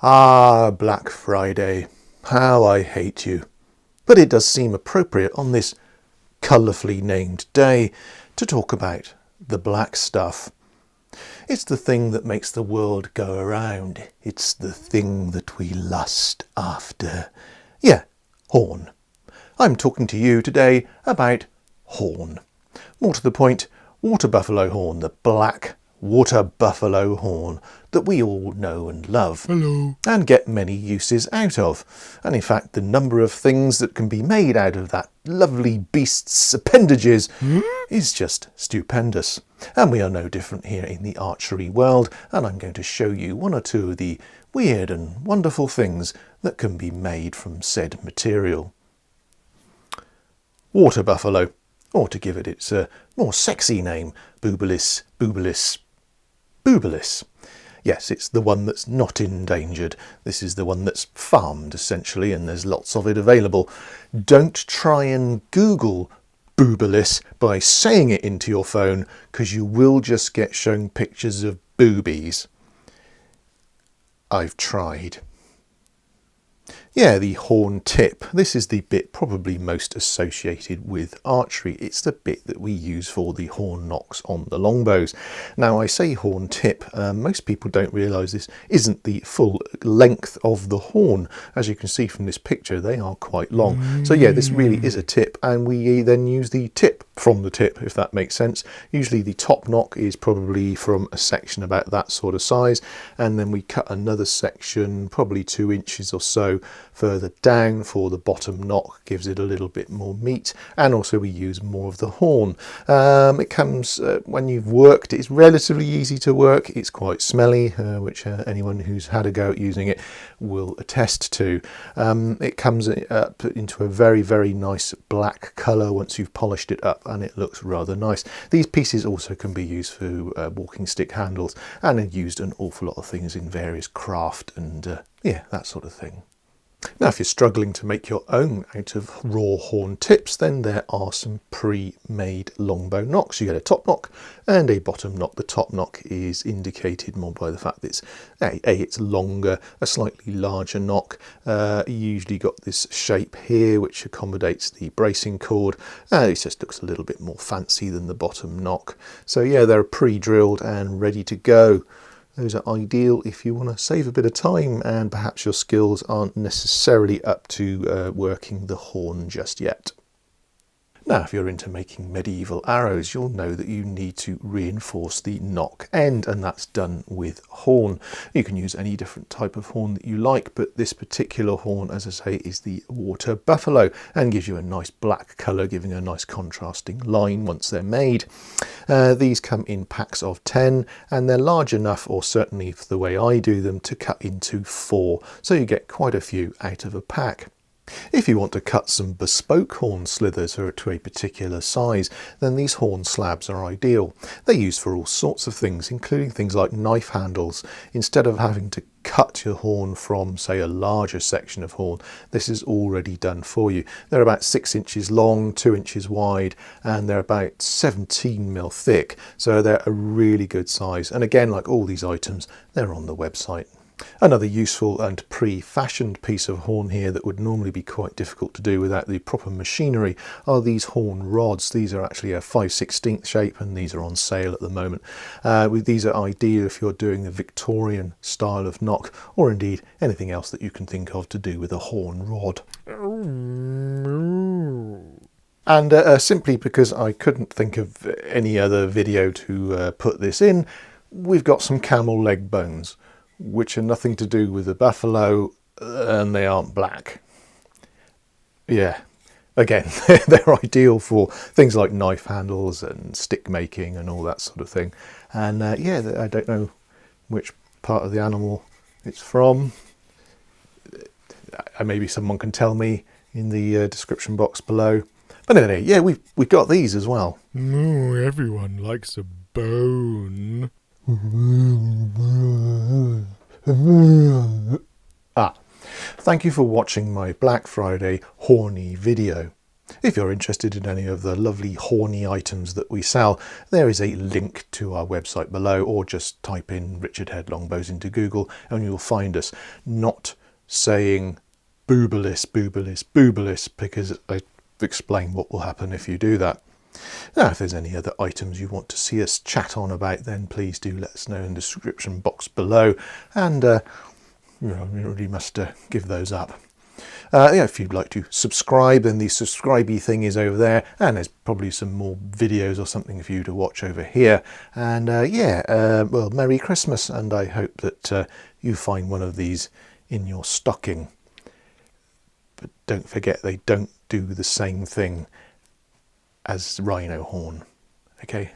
Ah, Black Friday, how I hate you. But it does seem appropriate on this colourfully named day to talk about the black stuff. It's the thing that makes the world go around. It's the thing that we lust after. Yeah, horn. I'm talking to you today about horn. More to the point, water buffalo horn, the black water buffalo horn that we all know and love. Hello. And get many uses out of. And in fact, the number of things that can be made out of that lovely beast's appendages is just stupendous. And we are no different here in the archery world, and I'm going to show you one or two of the weird and wonderful things that can be made from said material. Water buffalo, or to give it its more sexy name, boobalis, boobalis, boobalis. Yes, it's the one that's not endangered. This is the one that's farmed, essentially, and there's lots of it available. Don't try and Google boobalis by saying it into your phone, because you will just get shown pictures of boobies. I've tried. Yeah, the horn tip. This is the bit probably most associated with archery. It's the bit that we use for the horn nocks on the longbows. Now, I say horn tip. Most people don't realise this isn't the full length of the horn. As you can see from this picture, they are quite long. So yeah, this really is a tip, and we then use the tip from the tip, if that makes sense. Usually the top nock is probably from a section about that sort of size, and then we cut another section, probably 2 inches or so, further down for the bottom nock, gives it a little bit more meat, and also we use more of the horn. It comes when you've worked, it's relatively easy to work. It's quite smelly, which anyone who's had a go at using it will attest to. It comes up into a very, very nice black colour once you've polished it up, and it looks rather nice. These pieces also can be used for walking stick handles, and are used an awful lot of things in various craft and yeah, that sort of thing. Now, if you're struggling to make your own out of raw horn tips, then there are some pre-made longbow nocks. You get a top nock and a bottom nock. The top nock is indicated more by the fact that it's it's longer, a slightly larger nock. You usually got this shape here which accommodates the bracing cord. It just looks a little bit more fancy than the bottom nock. So yeah, they're pre-drilled and ready to go. Those are ideal if you want to save a bit of time and perhaps your skills aren't necessarily up to working the horn just yet. Now, if you're into making medieval arrows, you'll know that you need to reinforce the nock end, and that's done with horn. You can use any different type of horn that you like, but this particular horn, as I say, is the water buffalo and gives you a nice black colour, giving a nice contrasting line once they're made. These come in packs of 10, and they're large enough, or certainly the way I do them, to cut into 4, so you get quite a few out of a pack. If you want to cut some bespoke horn slithers to a particular size, then these horn slabs are ideal. They're used for all sorts of things, including things like knife handles. Instead of having to cut your horn from, say, a larger section of horn, this is already done for you. They're about 6 inches long, 2 inches wide, and they're about 17 mil thick, so they're a really good size. And again, like all these items, they're on the website. Another useful and pre-fashioned piece of horn here that would normally be quite difficult to do without the proper machinery are these horn rods. These are actually a 5/16 shape, and these are on sale at the moment. These are ideal if you're doing the Victorian style of nock, or indeed anything else that you can think of to do with a horn rod. And simply because I couldn't think of any other video to put this in, we've got some camel leg bones, which are nothing to do with the buffalo, and they aren't black. Yeah, again, they're ideal for things like knife handles and stick making and all that sort of thing. And yeah, I don't know which part of the animal it's from. Maybe someone can tell me in the description box below. But anyway, yeah, we've got these as well. No, everyone likes a bone. Thank you for watching my Black Friday horny video. If you're interested in any of the lovely horny items that we sell, there is a link to our website below, or just type in Richard Head Longbows into Google and you'll find us. Not saying boobalis, boobalis, boobalis, because I explain what will happen if you do that. Now, if there's any other items you want to see us chat on about, then please do let us know in the description box below, and you really must give those up. If you'd like to subscribe, then the subscribey thing is over there, and there's probably some more videos or something for you to watch over here. And well, Merry Christmas, and I hope that you find one of these in your stocking. But don't forget, they don't do the same thing as rhino horn. Okay.